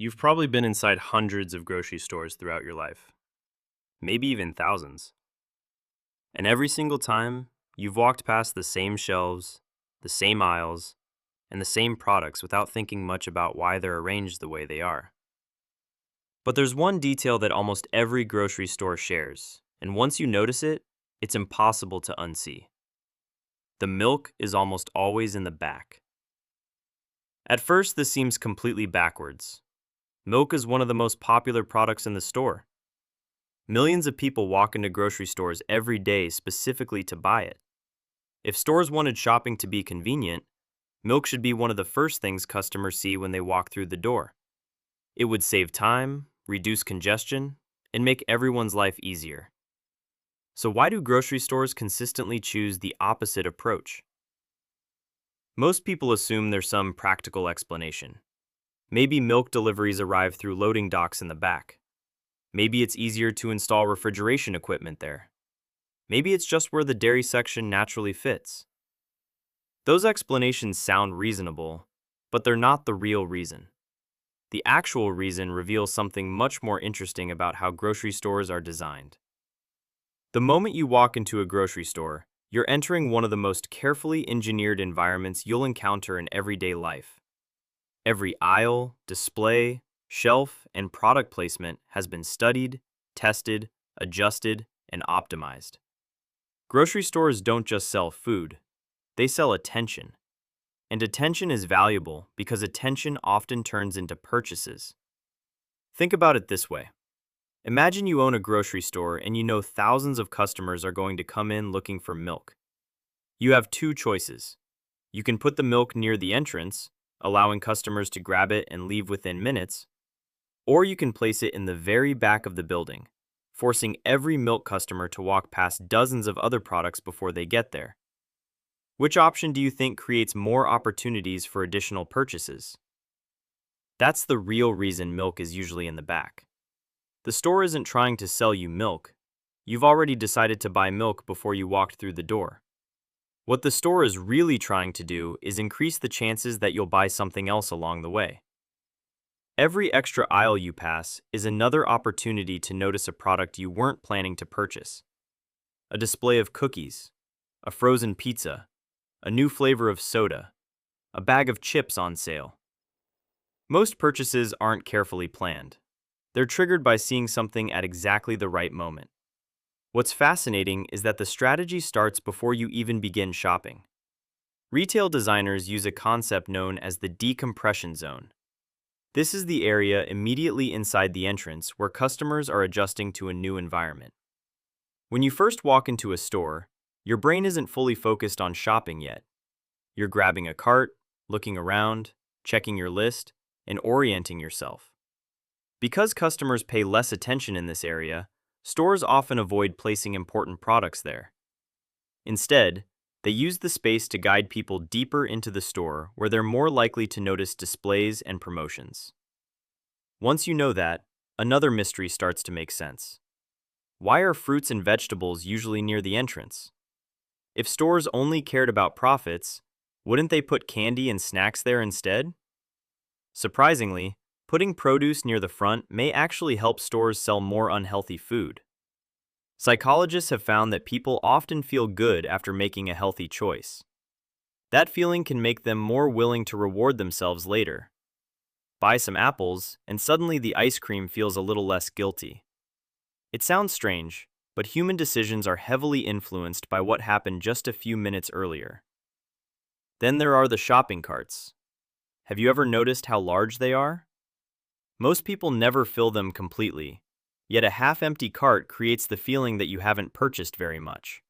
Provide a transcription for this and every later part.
You've probably been inside hundreds of grocery stores throughout your life, maybe even thousands. And every single time, you've walked past the same shelves, the same aisles, and the same products without thinking much about why they're arranged the way they are. But there's one detail that almost every grocery store shares, and once you notice it, it's impossible to unsee. The milk is almost always in the back. At first, this seems completely backwards. Milk is one of the most popular products in the store. Millions of people walk into grocery stores every day specifically to buy it. If stores wanted shopping to be convenient, milk should be one of the first things customers see when they walk through the door. It would save time, reduce congestion, and make everyone's life easier. So why do grocery stores consistently choose the opposite approach? Most people assume there's some practical explanation. Maybe milk deliveries arrive through loading docks in the back. Maybe it's easier to install refrigeration equipment there. Maybe it's just where the dairy section naturally fits. Those explanations sound reasonable, but they're not the real reason. The actual reason reveals something much more interesting about how grocery stores are designed. The moment you walk into a grocery store, you're entering one of the most carefully engineered environments you'll encounter in everyday life. Every aisle, display, shelf, and product placement has been studied, tested, adjusted, and optimized. Grocery stores don't just sell food, they sell attention. And attention is valuable because attention often turns into purchases. Think about it this way. Imagine you own a grocery store and you know thousands of customers are going to come in looking for milk. You have two choices. You can put the milk near the entrance, allowing customers to grab it and leave within minutes, or you can place it in the very back of the building, forcing every milk customer to walk past dozens of other products before they get there. Which option do you think creates more opportunities for additional purchases? That's the real reason milk is usually in the back. The store isn't trying to sell you milk. You've already decided to buy milk before you walked through the door. What the store is really trying to do is increase the chances that you'll buy something else along the way. Every extra aisle you pass is another opportunity to notice a product you weren't planning to purchase. A display of cookies, a frozen pizza, a new flavor of soda, a bag of chips on sale. Most purchases aren't carefully planned. They're triggered by seeing something at exactly the right moment. What's fascinating is that the strategy starts before you even begin shopping. Retail designers use a concept known as the decompression zone. This is the area immediately inside the entrance where customers are adjusting to a new environment. When you first walk into a store, your brain isn't fully focused on shopping yet. You're grabbing a cart, looking around, checking your list, and orienting yourself. Because customers pay less attention in this area, stores often avoid placing important products there. Instead, they use the space to guide people deeper into the store where they're more likely to notice displays and promotions. Once you know that, another mystery starts to make sense. Why are fruits and vegetables usually near the entrance? If stores only cared about profits, wouldn't they put candy and snacks there instead? Surprisingly, putting produce near the front may actually help stores sell more unhealthy food. Psychologists have found that people often feel good after making a healthy choice. That feeling can make them more willing to reward themselves later. Buy some apples, and suddenly the ice cream feels a little less guilty. It sounds strange, but human decisions are heavily influenced by what happened just a few minutes earlier. Then there are the shopping carts. Have you ever noticed how large they are? Most people never fill them completely, yet a half-empty cart creates the feeling that you haven't purchased very much.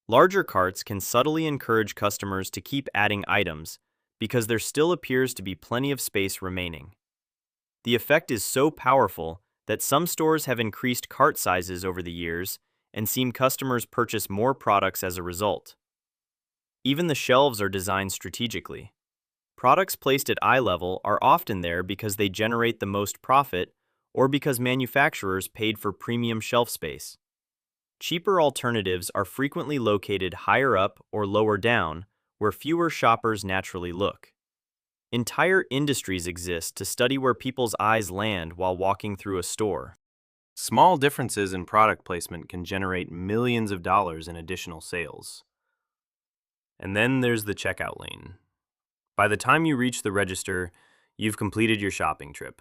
Larger carts can subtly encourage customers to keep adding items because there still appears to be plenty of space remaining. The effect is so powerful that some stores have increased cart sizes over the years and seen customers purchase more products as a result. Even the shelves are designed strategically. Products placed at eye level are often there because they generate the most profit or because manufacturers paid for premium shelf space. Cheaper alternatives are frequently located higher up or lower down, where fewer shoppers naturally look. Entire industries exist to study where people's eyes land while walking through a store. Small differences in product placement can generate millions of dollars in additional sales. And then there's the checkout lane. By the time you reach the register, you've completed your shopping trip.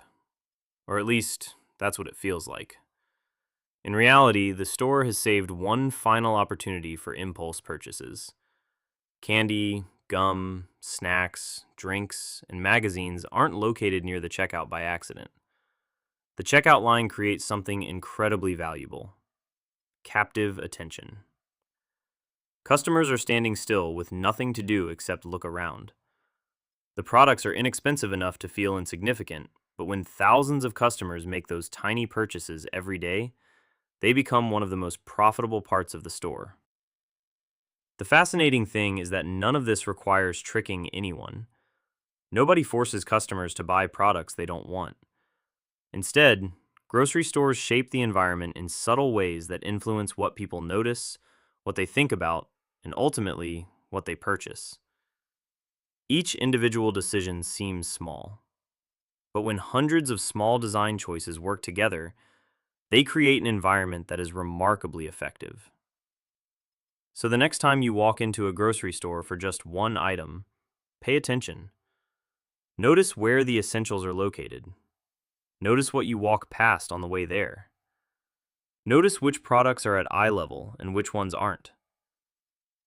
Or at least, that's what it feels like. In reality, the store has saved one final opportunity for impulse purchases. Candy, gum, snacks, drinks, and magazines aren't located near the checkout by accident. The checkout line creates something incredibly valuable: captive attention. Customers are standing still with nothing to do except look around. The products are inexpensive enough to feel insignificant, but when thousands of customers make those tiny purchases every day, they become one of the most profitable parts of the store. The fascinating thing is that none of this requires tricking anyone. Nobody forces customers to buy products they don't want. Instead, grocery stores shape the environment in subtle ways that influence what people notice, what they think about, and ultimately, what they purchase. Each individual decision seems small, but when hundreds of small design choices work together, they create an environment that is remarkably effective. So the next time you walk into a grocery store for just one item, pay attention. Notice where the essentials are located. Notice what you walk past on the way there. Notice which products are at eye level and which ones aren't.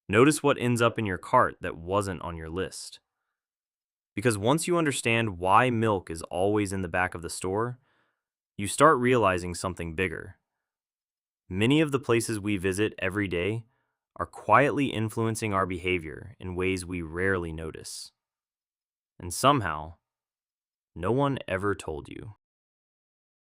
Notice what ends up in your cart that wasn't on your list. Because once you understand why milk is always in the back of the store, you start realizing something bigger. Many of the places we visit every day are quietly influencing our behavior in ways we rarely notice. And somehow, no one ever told you.